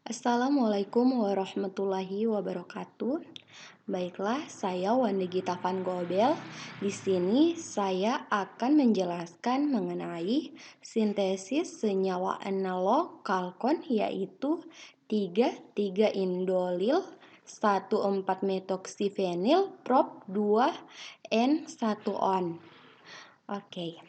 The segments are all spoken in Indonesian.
Assalamualaikum warahmatullahi wabarakatuh. Baiklah, saya Wanda Gita Van Gobel. Di sini saya akan menjelaskan mengenai sintesis senyawa analog kalkon yaitu 3,3-indolil 1,4-metoksifenil prop 2N1-on. Oke.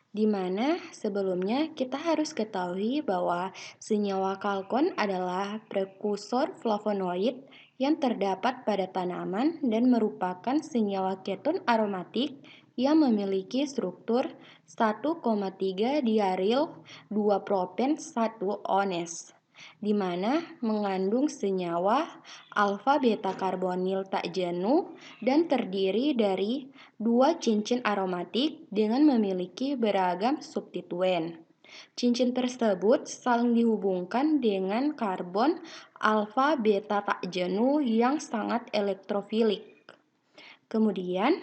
Di mana sebelumnya kita harus ketahui bahwa senyawa kalkon adalah prekursor flavonoid yang terdapat pada tanaman dan merupakan senyawa keton aromatik yang memiliki struktur 1,3 diaryl 2 propen 1 ones, di mana mengandung senyawa alfa beta karbonil tak jenuh dan terdiri dari dua cincin aromatik dengan memiliki beragam substituen. Cincin tersebut saling dihubungkan dengan karbon alfa beta tak jenuh yang sangat elektrofilik. Kemudian,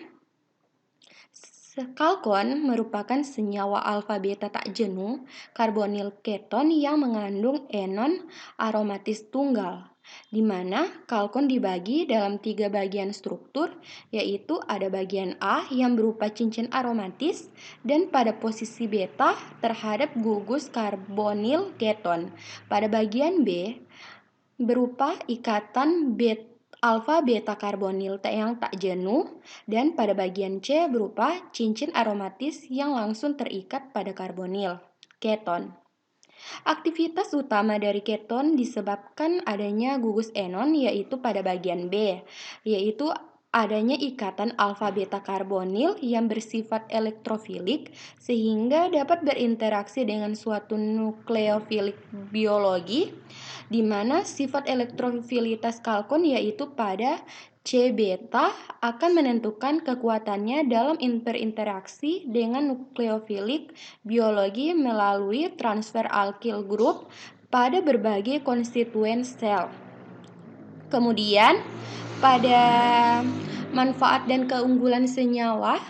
kalkon merupakan senyawa alfa beta tak jenuh karbonil keton yang mengandung enon aromatis tunggal, di mana kalkon dibagi dalam 3 bagian struktur, yaitu ada bagian A yang berupa cincin aromatis dan pada posisi beta terhadap gugus karbonil keton. Pada bagian B berupa ikatan alfa beta karbonil yang tak jenuh, dan pada bagian C berupa cincin aromatis yang langsung terikat pada karbonil keton. Aktivitas utama dari keton disebabkan adanya gugus enon yaitu pada bagian B, yaitu adanya ikatan alfa beta karbonil yang bersifat elektrofilik sehingga dapat berinteraksi dengan suatu nukleofilik biologi, di mana sifat elektrofilitas kalkon yaitu pada C beta akan menentukan kekuatannya dalam berinteraksi dengan nukleofilik biologi melalui transfer alkyl group pada berbagai konstituen sel. Kemudian, pada manfaat dan keunggulan senyawa,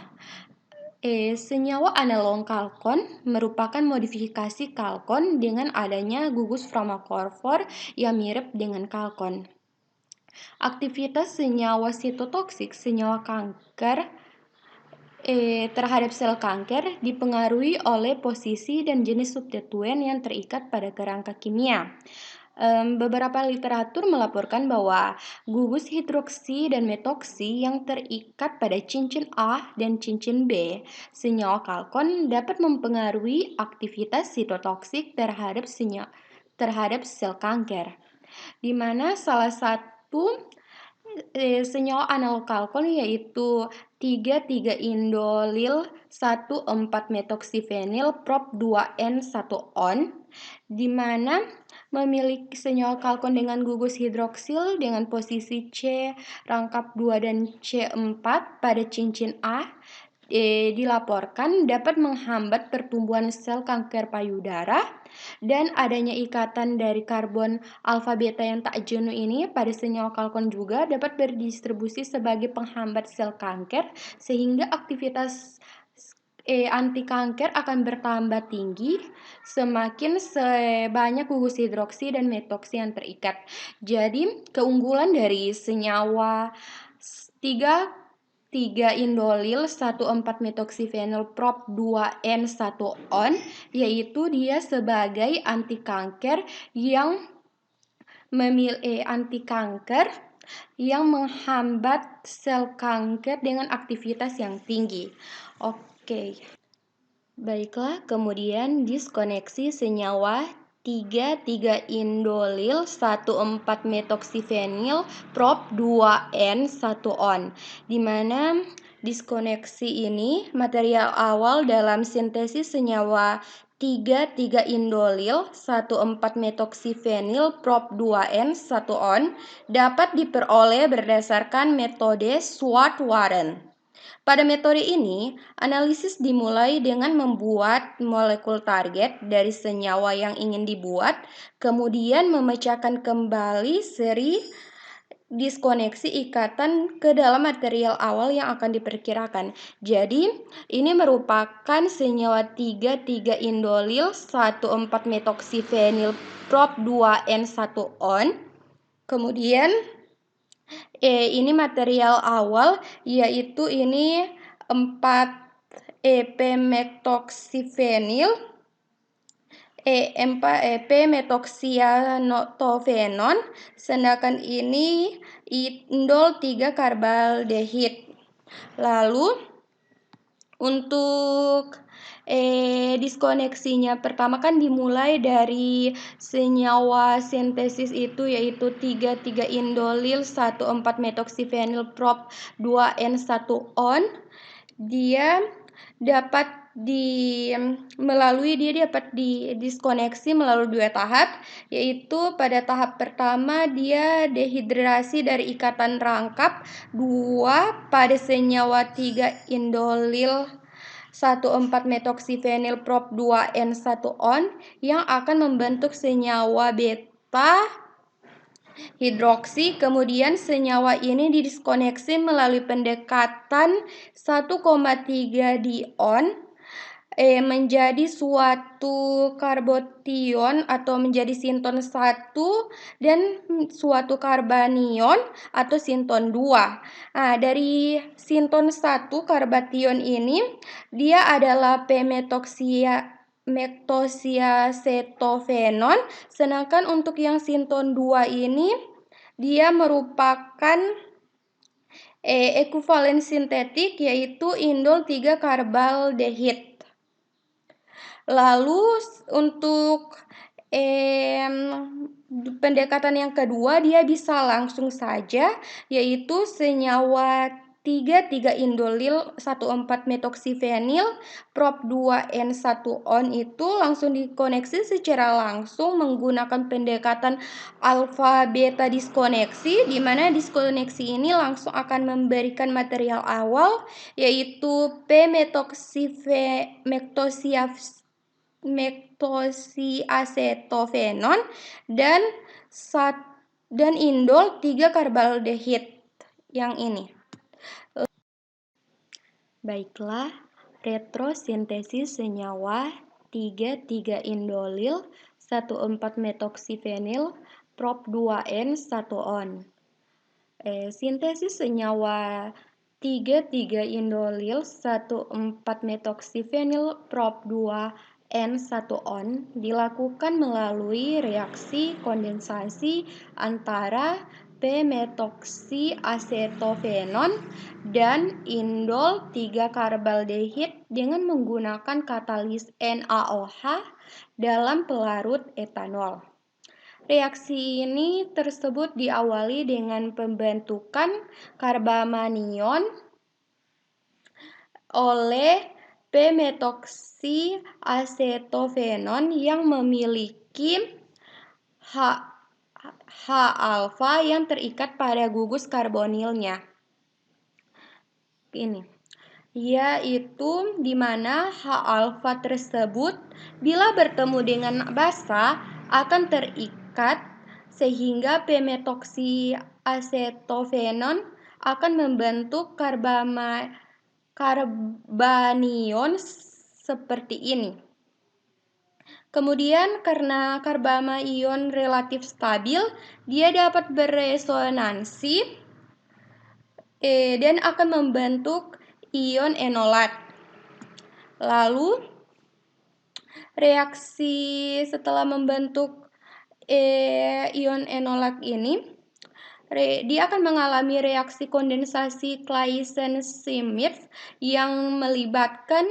senyawa analog kalkon merupakan modifikasi kalkon dengan adanya gugus chromophore yang mirip dengan kalkon. Aktivitas senyawa sitotoksik senyawa kanker terhadap sel kanker dipengaruhi oleh posisi dan jenis substituen yang terikat pada kerangka kimia. Beberapa literatur melaporkan bahwa gugus hidroksi dan metoksi yang terikat pada cincin A dan cincin B senyawa kalkon dapat mempengaruhi aktivitas sitotoksik terhadap sel kanker, di mana salah satu senyawa analog kalkon yaitu 3,3-indolil 1,4-metoksifenil prop 2N1-on, di mana memiliki senyawa kalkon dengan gugus hidroksil dengan posisi C rangkap 2 dan C4 pada cincin A dilaporkan dapat menghambat pertumbuhan sel kanker payudara, dan adanya ikatan dari karbon alfa beta yang tak jenuh ini pada senyawa kalkon juga dapat berdistribusi sebagai penghambat sel kanker sehingga aktivitas anti kanker akan bertambah tinggi semakin sebanyak gugus hidroksi dan metoksi yang terikat. Jadi, keunggulan dari senyawa 3,3-indolil 1,4-metoksifenil prop 2N1-on yaitu dia sebagai anti kanker yang menghambat sel kanker dengan aktivitas yang tinggi. Oke. Baiklah, kemudian diskoneksi senyawa 3,3-indolil 1,4-metoksifenil prop 2N1-on, di mana diskoneksi ini material awal dalam sintesis senyawa 3,3-indolil 1,4-metoksifenil prop 2N1-on dapat diperoleh berdasarkan metode Swarth-Warren. Pada metode ini, analisis dimulai dengan membuat molekul target dari senyawa yang ingin dibuat, kemudian memecahkan kembali seri diskoneksi ikatan ke dalam material awal yang akan diperkirakan. Jadi, ini merupakan senyawa 3,3-indolil 1,4-metoksifenil prop 2N1-on. Kemudian ini material awal, yaitu ini 4-EP-metoksifenil, 4-EP-metoksianotofenon, sedangkan ini indol 3-karbaldehid. Lalu untuk diskoneksinya pertama kan dimulai dari senyawa sintesis itu, yaitu 3,3-indolil 1,4-metoksifenil prop 2N1-on. Dia dapat didiskoneksi melalui 2 tahap, yaitu pada tahap pertama dia dehidrasi dari ikatan rangkap 2 pada senyawa 3-indolil 1,4-metoksifenil prop 2N1-on yang akan membentuk senyawa beta hidroksi. Kemudian senyawa ini didiskoneksi melalui pendekatan 1,3 dion menjadi suatu karbotion atau menjadi sinton 1 dan suatu karbanion atau sinton 2. Nah, dari sinton 1 karbation ini dia adalah mektosiacetofenon, sedangkan untuk yang sinton 2 ini dia merupakan ekuvalen sintetik, yaitu indol 3-karbaldehid. Lalu untuk pendekatan yang kedua dia bisa langsung saja, yaitu senyawa 3,3-indolil 1,4-metoksifenil prop 2N1-on itu langsung dikoneksi secara langsung menggunakan pendekatan alfa beta diskoneksi, di mana diskoneksi ini langsung akan memberikan material awal, yaitu mektosiacetofenon dan indol 3-karbaldehid yang ini. Baiklah, retrosintesis senyawa 3,3-indolil 1,4-metoksifenil prop 2N1-on. Sintesis senyawa 3,3-indolil 1,4-metoksifenil prop 2N1-on dilakukan melalui reaksi kondensasi antara p-metoksiacetofenon dan indol 3-karbaldehid dengan menggunakan katalis NaOH dalam pelarut etanol. Reaksi ini tersebut diawali dengan pembentukan karbamanion oleh p-metoksiacetofenon yang memiliki H-alfa yang terikat pada gugus karbonilnya. Ini, yaitu di mana H-alfa tersebut bila bertemu dengan basa akan terikat sehingga p-metoksiacetofenon akan membentuk karbanion seperti ini. Kemudian karena karbamaion relatif stabil, dia dapat beresonansi dan akan membentuk ion enolat. Lalu reaksi setelah membentuk ion enolat ini, dia akan mengalami reaksi kondensasi Claisen-Schmidt yang melibatkan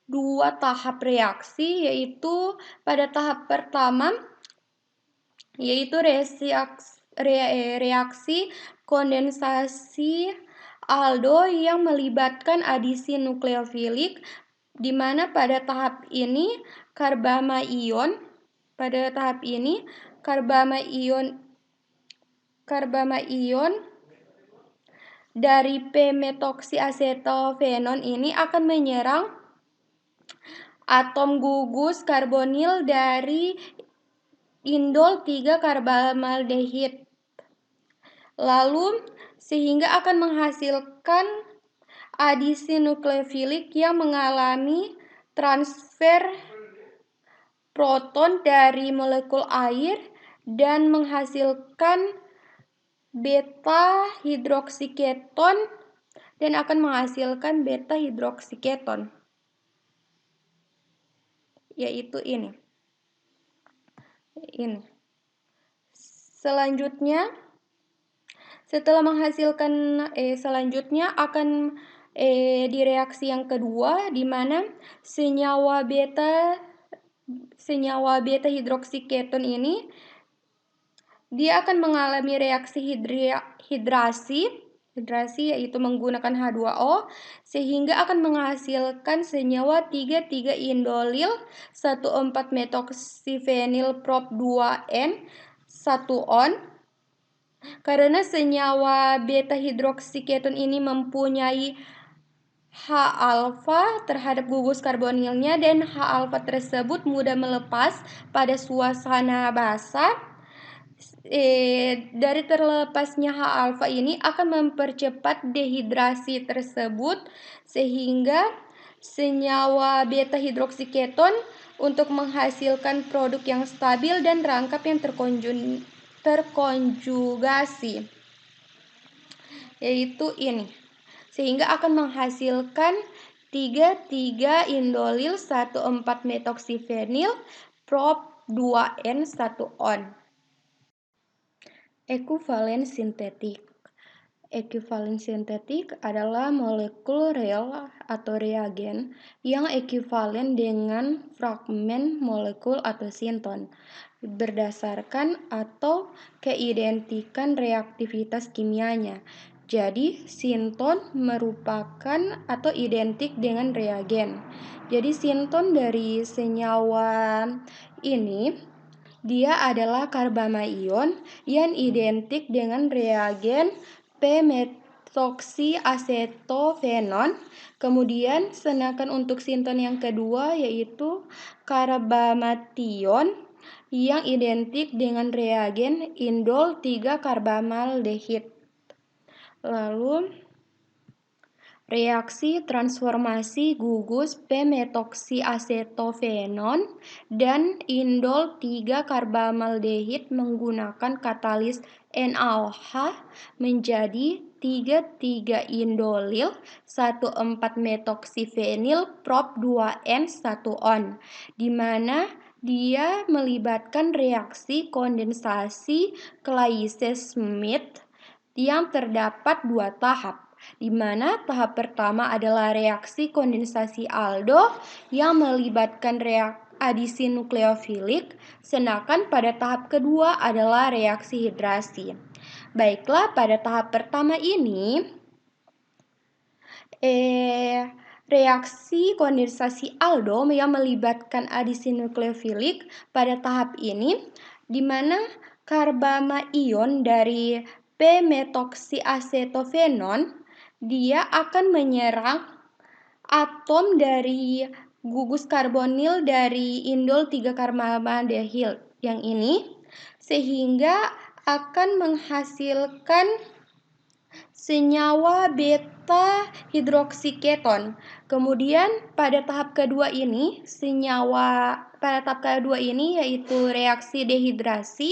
2 tahap reaksi, yaitu pada tahap pertama yaitu reaksi kondensasi aldo yang melibatkan adisi nukleofilik, di mana pada tahap ini karbamaion dari p-metoksiacetofenon ini akan menyerang atom gugus karbonil dari indol 3-karbamaldehid. Lalu sehingga akan menghasilkan adisi nukleofilik yang mengalami transfer proton dari molekul air dan menghasilkan beta hidroksiketon dan akan menghasilkan beta hidroksiketon, yaitu ini. Selanjutnya, setelah menghasilkan selanjutnya akan di reaksi yang kedua, di mana senyawa beta hidroksiketon ini dia akan mengalami reaksi hidrasi yaitu menggunakan H2O sehingga akan menghasilkan senyawa 3,3-indolil 1,4-metoksifenil prop 2N 1-on. Karena senyawa beta hidroksiketon ini mempunyai H-alfa terhadap gugus karbonilnya dan H-alfa tersebut mudah melepas pada suasana basah. Dari terlepasnya H-alfa ini akan mempercepat dehidrasi tersebut sehingga senyawa beta hidroksiketon untuk menghasilkan produk yang stabil dan rangkap yang terkonjugasi, yaitu ini, sehingga akan menghasilkan 3,3-indolil 1,4-metoksifenil prop 2N 1-on. Ekuivalen sintetik. Ekuivalen sintetik adalah molekul rel atau reagen yang ekuivalen dengan fragmen molekul atau sinton berdasarkan atau keidentikan reaktivitas kimianya. Jadi, sinton merupakan atau identik dengan reagen. Jadi, sinton dari senyawa ini dia adalah karbama ion yang identik dengan reagen p-metoksiasetofenon. Kemudian sedangkan untuk sinton yang kedua yaitu karbamation yang identik dengan reagen indol 3-karbamaldehid. Lalu reaksi transformasi gugus p-metoksiasetofenon dan indol 3-karbamaldehid menggunakan katalis NaOH menjadi 3,3-indolil 1,4-metoksifenil prop 2N 1-on, di mana dia melibatkan reaksi kondensasi Claise-Schmidt yang terdapat 2 tahap, di mana tahap pertama adalah reaksi kondensasi aldo yang melibatkan adisi nukleofilik, sedangkan pada tahap kedua adalah reaksi hidrasi. Baiklah, pada tahap pertama ini reaksi kondensasi aldo yang melibatkan adisi nukleofilik pada tahap ini, di mana karbama ion dari p-metoksiasetofenon dia akan menyerang atom dari gugus karbonil dari indol 3-karbamaldehid yang ini, sehingga akan menghasilkan senyawa beta hidroksiketon. Kemudian pada tahap kedua ini yaitu reaksi dehidrasi,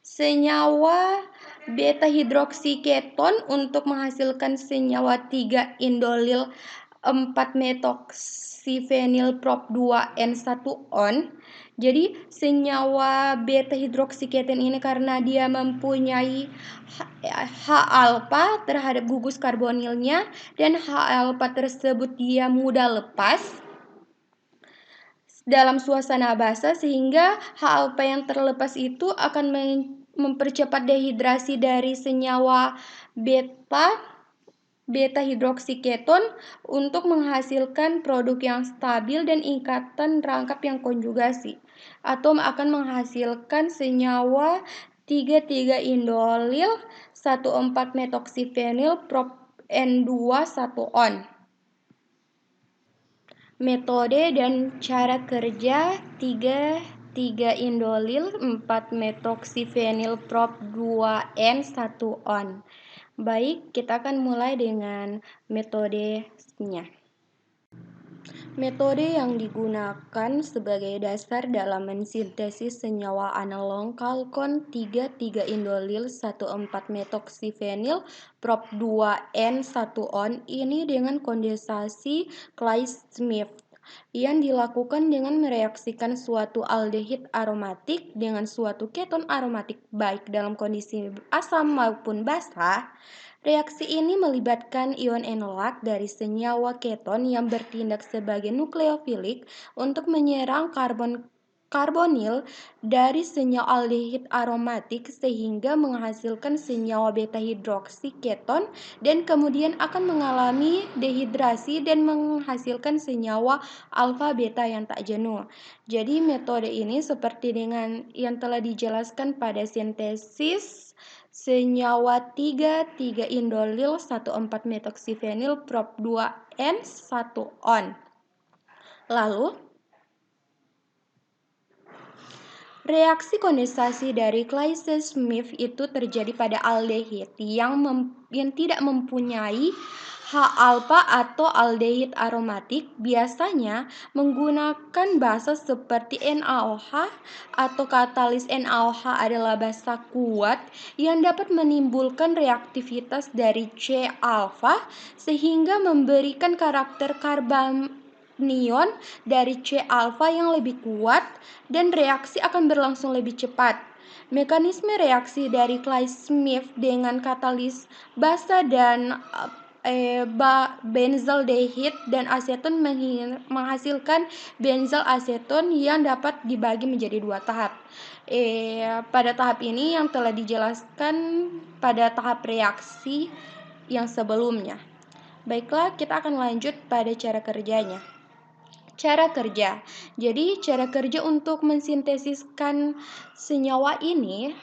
senyawa beta hidroksiketon untuk menghasilkan senyawa 3-indolil 4-metoksifenil prop 2N 1-on. Jadi senyawa beta hidroksiketon ini karena dia mempunyai H-alfa terhadap gugus karbonilnya dan H-alfa tersebut dia mudah lepas dalam suasana basah, sehingga H-alfa yang terlepas itu akan mempercepat dehidrasi dari senyawa beta hidroksiketon untuk menghasilkan produk yang stabil dan ikatan rangkap yang konjugasi. Atom akan menghasilkan senyawa 3,3-indolil 1,4-metoksifenil prop N2 1-on. Metode dan cara kerja 3 3-indolil 4-metoksifenilprop 2N1-on. Baik, kita akan mulai dengan metodenya. Metode yang digunakan sebagai dasar dalam mensintesis senyawa analog kalkon 3,3-indolil 1,4-metoksifenil prop 2N1-on ini dengan kondensasi Clay-Smith yang dilakukan dengan mereaksikan suatu aldehid aromatik dengan suatu keton aromatik baik dalam kondisi asam maupun basa. Reaksi ini melibatkan ion enolat dari senyawa keton yang bertindak sebagai nukleofilik untuk menyerang karbonil dari senyawa aldehid aromatik sehingga menghasilkan senyawa beta hidroksi keton dan kemudian akan mengalami dehidrasi dan menghasilkan senyawa alfa beta yang tak jenuh. Jadi metode ini seperti dengan yang telah dijelaskan pada sintesis senyawa 3,3-indolil 1,4-metoksifenil prop 2N1-on. Lalu, reaksi kondensasi dari Clay-Smith itu terjadi pada aldehid yang tidak mempunyai H-alfa atau aldehid aromatik biasanya menggunakan basa seperti NaOH atau katalis NaOH adalah basa kuat yang dapat menimbulkan reaktivitas dari C-alfa sehingga memberikan karakter karbanion dari C-alfa yang lebih kuat dan reaksi akan berlangsung lebih cepat. Mekanisme reaksi dari Clay-Smith dengan katalis basa dan benzaldehid dan aseton menghasilkan benzal aseton yang dapat dibagi menjadi dua tahap. Pada tahap ini yang telah dijelaskan pada tahap reaksi yang sebelumnya. Baiklah, kita akan lanjut pada cara kerjanya. Cara kerja. Jadi cara kerja untuk mensintesiskan senyawa ini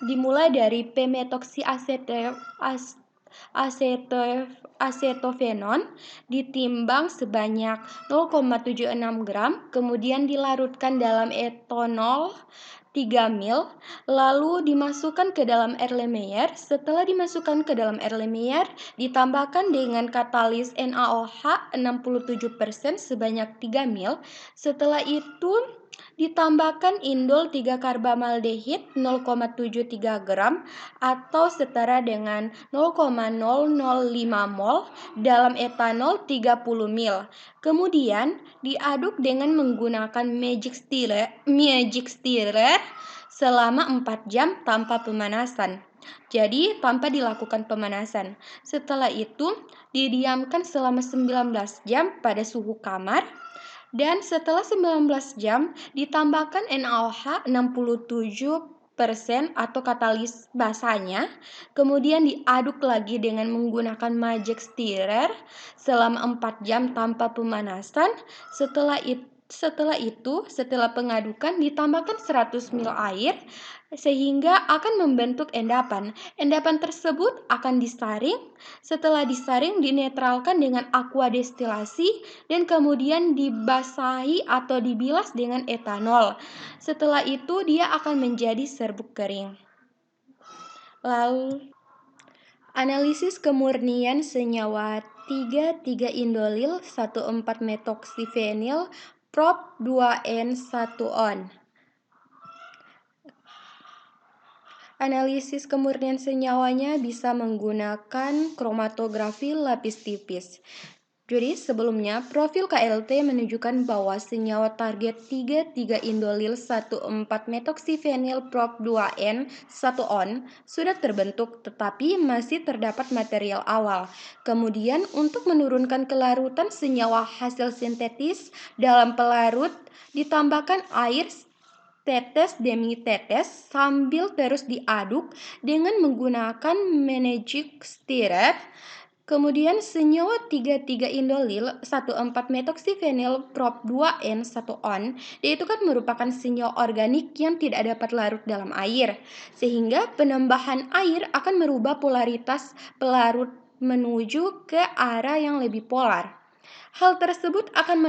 dimulai dari acetofenon ditimbang sebanyak 0,76 gram, kemudian dilarutkan dalam etanol 3 ml, lalu dimasukkan ke dalam air Lemaire. Setelah dimasukkan ke dalam air Lemaire, ditambahkan dengan katalis NaOH 67% sebanyak 3 ml. Setelah itu ditambahkan indol 3-karbamaldehid 0,73 gram atau setara dengan 0,005 mol dalam etanol 30 ml. Kemudian diaduk dengan menggunakan magic stirrer selama 4 jam tanpa pemanasan. Jadi tanpa dilakukan pemanasan. Setelah itu didiamkan selama 19 jam pada suhu kamar. Dan setelah 19 jam ditambahkan NaOH 67% atau katalis basanya. Kemudian diaduk lagi dengan menggunakan magic stirrer selama 4 jam tanpa pemanasan. Setelah pengadukan ditambahkan 100 ml air sehingga akan membentuk endapan. Endapan tersebut akan disaring. Setelah disaring dinetralkan dengan aqua destilasi dan kemudian dibasahi atau dibilas dengan etanol. Setelah itu dia akan menjadi serbuk kering. Lalu analisis kemurnian senyawa 3,3-indolil 1,4-metoksifenil prop 2N1-on. Analisis kemurnian senyawanya bisa menggunakan kromatografi lapis tipis. Jadi sebelumnya profil KLT menunjukkan bahwa senyawa target 3,3-indolil 1,4-metoksifenil prop 2N1-on sudah terbentuk tetapi masih terdapat material awal. Kemudian untuk menurunkan kelarutan senyawa hasil sintetis dalam pelarut ditambahkan air tetes demi tetes sambil terus diaduk dengan menggunakan magic stirrer. Kemudian senyawa 3,3-indolil 1,4-metoksifenil prop 2N1-on yaitu kan merupakan senyawa organik yang tidak dapat larut dalam air, sehingga penambahan air akan merubah polaritas pelarut menuju ke arah yang lebih polar. Hal tersebut akan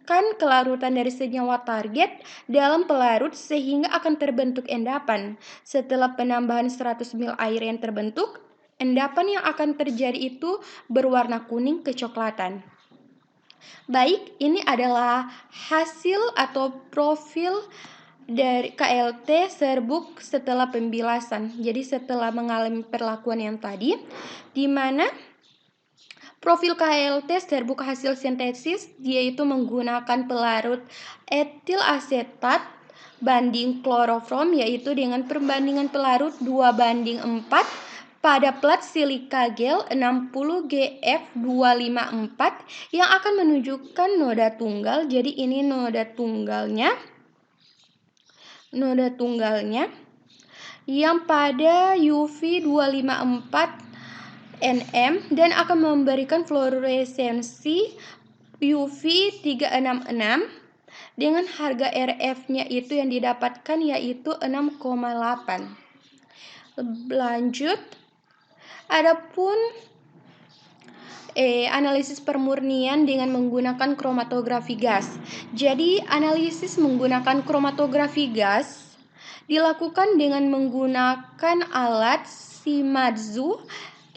meningkatkan kelarutan dari senyawa target dalam pelarut sehingga akan terbentuk endapan. Setelah penambahan 100 ml air yang terbentuk, endapan yang akan terjadi itu berwarna kuning kecoklatan. Baik, ini adalah hasil atau profil dari KLT serbuk setelah pembilasan. Jadi setelah mengalami perlakuan yang tadi, di mana profil KLT serbuk hasil sintesis yaitu menggunakan pelarut etil asetat banding klorofrom yaitu dengan perbandingan pelarut 2:4 pada plat silika gel 60GF254 yang akan menunjukkan noda tunggal. Jadi ini noda tunggalnya yang pada UV 254 nm dan akan memberikan fluoresensi UV 366 dengan harga RF-nya itu yang didapatkan yaitu 6,8. Lanjut, adapun analisis permurnian dengan menggunakan kromatografi gas. Jadi analisis menggunakan kromatografi gas dilakukan dengan menggunakan alat Shimadzu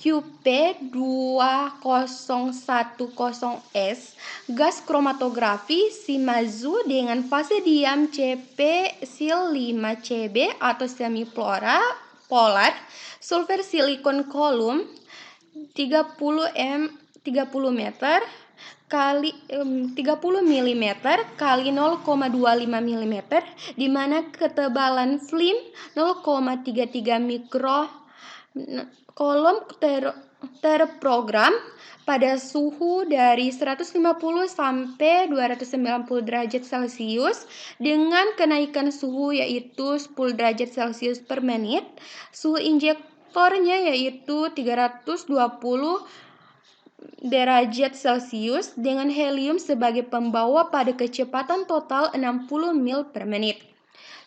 QP2010S gas kromatografi Shimadzu dengan fase diam CP-5CB atau semi polar sulfur silikon kolom 30 meter kali 30 mm kali 0,25 mm di mana ketebalan film 0,33 mikro kolom terprogram pada suhu dari 150 sampai 290 derajat Celcius dengan kenaikan suhu yaitu 10 derajat Celcius per menit. Suhu injektornya yaitu 320 derajat Celcius dengan helium sebagai pembawa pada kecepatan total 60 mil per menit.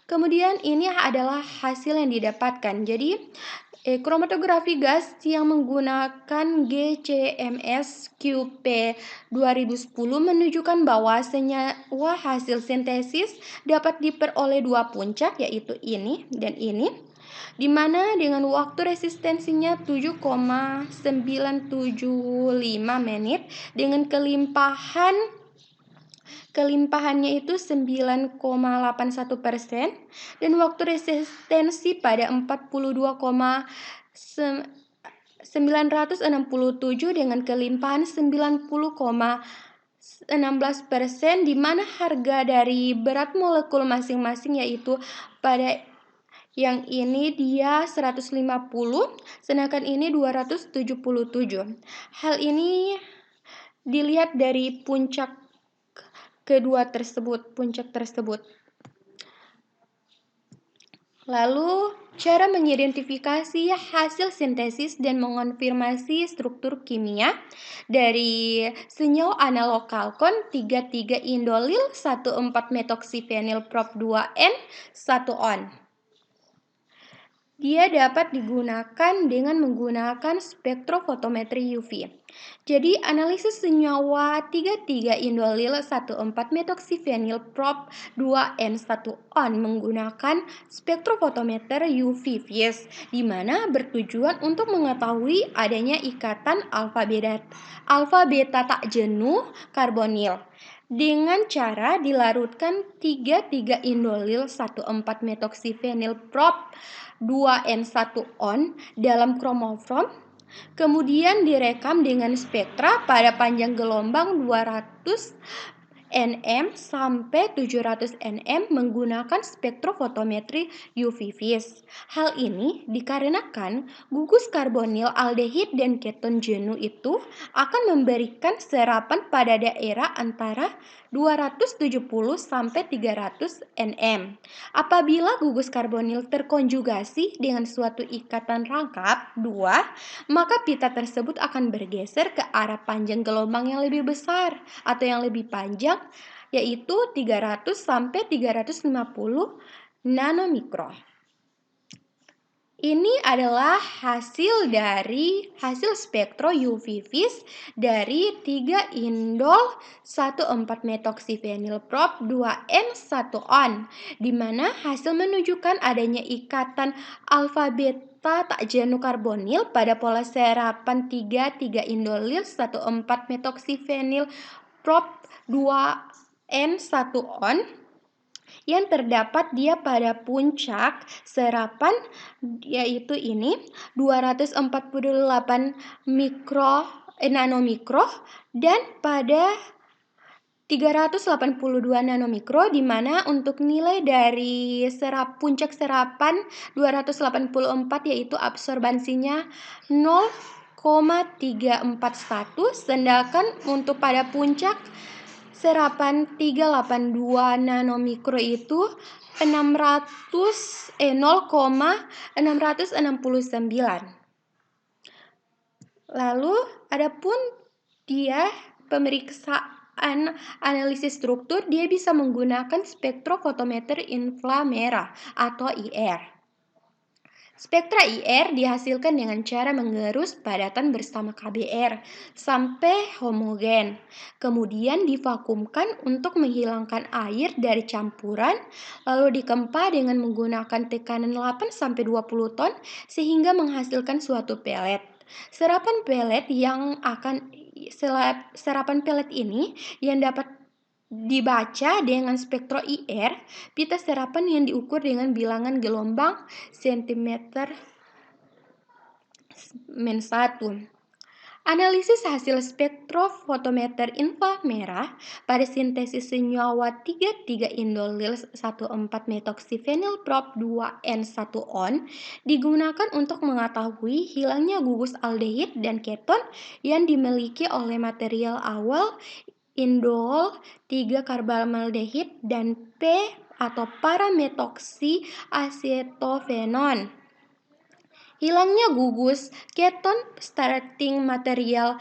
Kemudian ini adalah hasil yang didapatkan. Jadi kromatografi gas yang menggunakan GCMS QP 2010 menunjukkan bahwa senyawa hasil sintesis dapat diperoleh dua puncak yaitu ini dan ini, di mana dengan waktu resistensinya 7,975 menit dengan kelimpahannya itu 9,81% dan waktu resistensi pada 42,967 dengan kelimpahan 90,16%, di mana harga dari berat molekul masing-masing yaitu pada yang ini dia 150, sedangkan ini 277. Hal ini dilihat dari puncak tersebut. Lalu, cara mengidentifikasi hasil sintesis dan mengonfirmasi struktur kimia dari senyawa analog kalkon 3,3-indolil 1,4-metoksifenil prop 2N 1-on. Dia dapat digunakan dengan menggunakan spektrofotometri UV. Jadi analisis senyawa 3,3-indolil 1,4-metoksifenil prop 2N 1-on menggunakan spektrofotometer UV vis, di mana bertujuan untuk mengetahui adanya ikatan alfa beta tak jenuh karbonil dengan cara dilarutkan 3,3-indolil 1,4-metoksifenil prop 2N 1-on dalam kromofrom, kemudian direkam dengan spektra pada panjang gelombang 200 nm sampai 700 nm menggunakan spektrofotometri UV vis. Hal ini dikarenakan gugus karbonil aldehid dan keton jenuh itu akan memberikan serapan pada daerah antara 270 sampai 300 nm. Apabila gugus karbonil terkonjugasi dengan suatu ikatan rangkap 2, maka pita tersebut akan bergeser ke arah panjang gelombang yang lebih besar atau yang lebih panjang, yaitu 300 sampai 350 nanomikron. Ini adalah hasil spektro UV vis dari 3 indol 1,4-metoksifenyl prop 2N1-on, di mana hasil menunjukkan adanya ikatan alfa beta tak jenuh karbonil pada pola serapan 3 indolil 1,4-metoksifenyl prop 2N1-on yang terdapat dia pada puncak serapan, yaitu ini 248 nanomikro dan pada 382 nanomikro, di mana untuk nilai dari puncak serapan 284 yaitu absorbansinya 0,341, sedangkan untuk pada puncak serapan 382 nanomikro itu 0,669. Lalu adapun dia pemeriksaan analisis struktur, dia bisa menggunakan spektrofotometer inframerah atau IR. Spektra IR dihasilkan dengan cara mengerus padatan bersama KBR sampai homogen, kemudian divakumkan untuk menghilangkan air dari campuran, lalu dikempa dengan menggunakan tekanan 8-20 ton sehingga menghasilkan suatu pelet. Serapan pelet ini yang dapat dibaca dengan spektro IR, pita serapan yang diukur dengan bilangan gelombang cm/1. Analisis hasil spektrofotometer inframerah pada sintesis senyawa 3 indolil 1,4-metoksifenyl prop 2N1-on digunakan untuk mengetahui hilangnya gugus aldehid dan keton yang dimiliki oleh material awal indol 3-karbamaldehid dan P atau parametoksi asetofenon. Hilangnya gugus keton starting material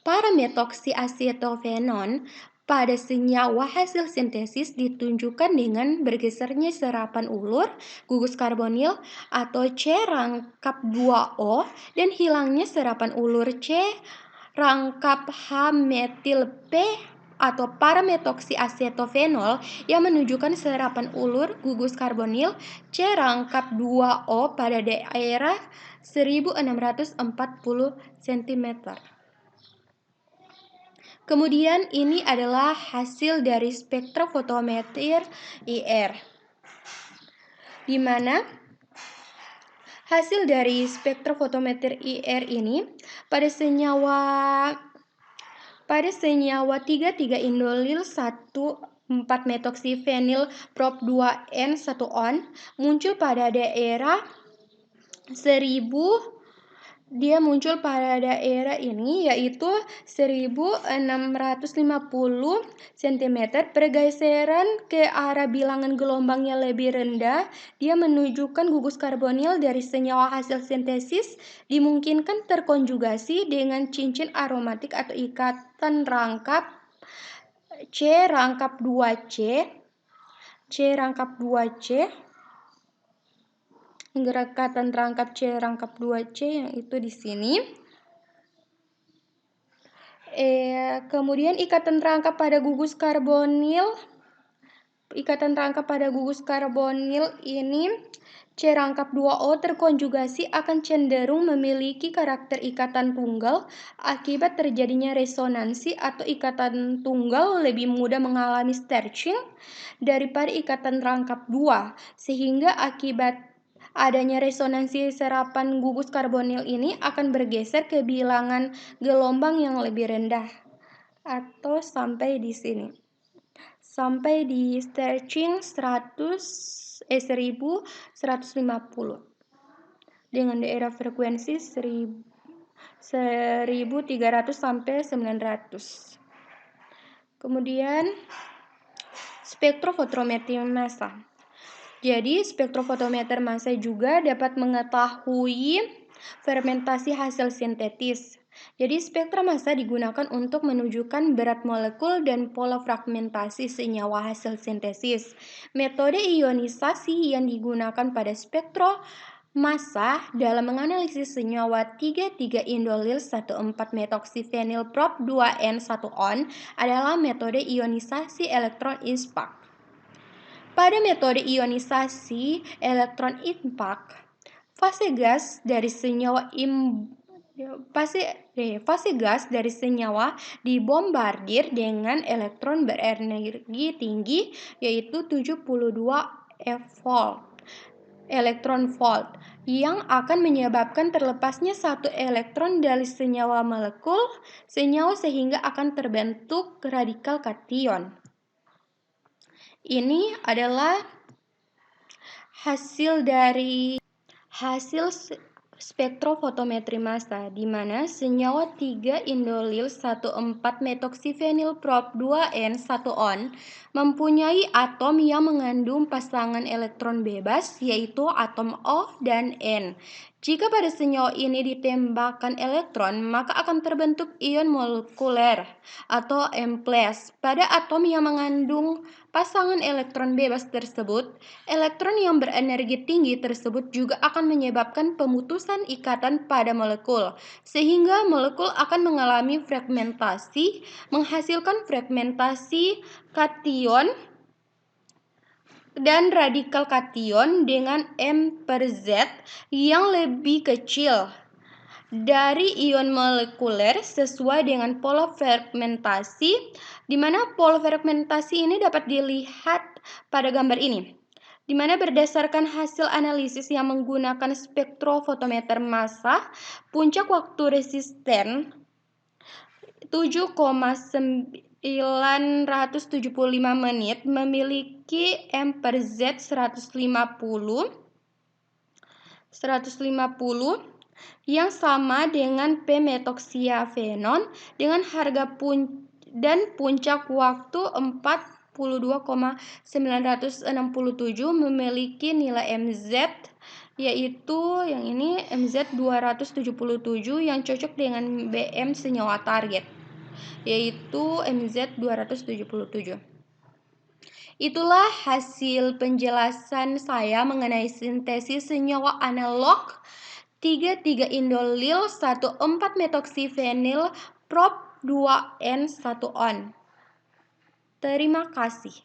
parametoksi asetofenon pada senyawa hasil sintesis ditunjukkan dengan bergesernya serapan ulur gugus karbonil atau C rangkap 2O dan hilangnya serapan ulur C rangkap H metil P atau parametoksi asetofenol yang menunjukkan serapan ulur gugus karbonil C rangkap 2O pada daerah 1640 cm. Kemudian ini adalah hasil dari spektrofotometer IR, di mana hasil dari spektrofotometer IR ini pada senyawa 3 indolil 1,4-metoksifenyl prop 2N1-on muncul pada daerah 1000, dia muncul pada daerah ini yaitu 1650 cm. Pergeseran ke arah bilangan gelombang yang lebih rendah, dia menunjukkan gugus karbonil dari senyawa hasil sintesis dimungkinkan terkonjugasi dengan cincin aromatik atau ikatan rangkap C rangkap 2C ikatan rangkap C rangkap 2C yang itu di sini. Kemudian ikatan rangkap pada gugus karbonil ini C rangkap 2O terkonjugasi akan cenderung memiliki karakter ikatan tunggal akibat terjadinya resonansi atau ikatan tunggal lebih mudah mengalami stretching daripada ikatan rangkap 2, sehingga akibat adanya resonansi serapan gugus karbonil ini akan bergeser ke bilangan gelombang yang lebih rendah atau sampai di sini. Sampai di stretching 1150 dengan daerah frekuensi 1300 sampai 900. Kemudian spektrofotometer massa. Jadi spektrofotometer massa juga dapat mengetahui fermentasi hasil sintetis. Jadi spektra massa digunakan untuk menunjukkan berat molekul dan pola fragmentasi senyawa hasil sintesis. Metode ionisasi yang digunakan pada Massa dalam menganalisis senyawa 3,3-indolil 1,4-metoksifenyl prop 2N1-on adalah metode ionisasi elektron impact. Pada metode ionisasi elektron impact, fase gas dari senyawa dibombardir dengan elektron berenergi tinggi, yaitu 72 elektron volt, yang akan menyebabkan terlepasnya satu elektron dari senyawa molekul senyawa sehingga akan terbentuk radikal kation. Ini adalah hasil spektrofotometri massa, di mana senyawa 3-indolil 1,4-metoksifenyl prop 2N1-on mempunyai atom yang mengandung pasangan elektron bebas, yaitu atom O dan N. Jika pada senyawa ini ditembakkan elektron, maka akan terbentuk ion molekuler atau M+. Pada atom yang mengandung pasangan elektron bebas tersebut, elektron yang berenergi tinggi tersebut juga akan menyebabkan pemutusan ikatan pada molekul, sehingga molekul akan mengalami fragmentasi, menghasilkan fragmentasi kation dan radikal kation dengan M/Z yang lebih kecil dari ion molekuler sesuai dengan pola fragmentasi, di mana pola fragmentasi ini dapat dilihat pada gambar ini, di mana berdasarkan hasil analisis yang menggunakan spektrofotometer massa, puncak waktu resisten 7,975 menit memiliki M/Z 150 yang sama dengan P-metoksifenon dengan harga dan puncak waktu 42,967 memiliki nilai MZ, yaitu yang ini MZ 277 yang cocok dengan BM senyawa target, yaitu MZ 277. Itulah hasil penjelasan saya mengenai sintesis senyawa analog 3,3-indolil 1,4-metoksifenyl prop 2N1-on. Terima kasih.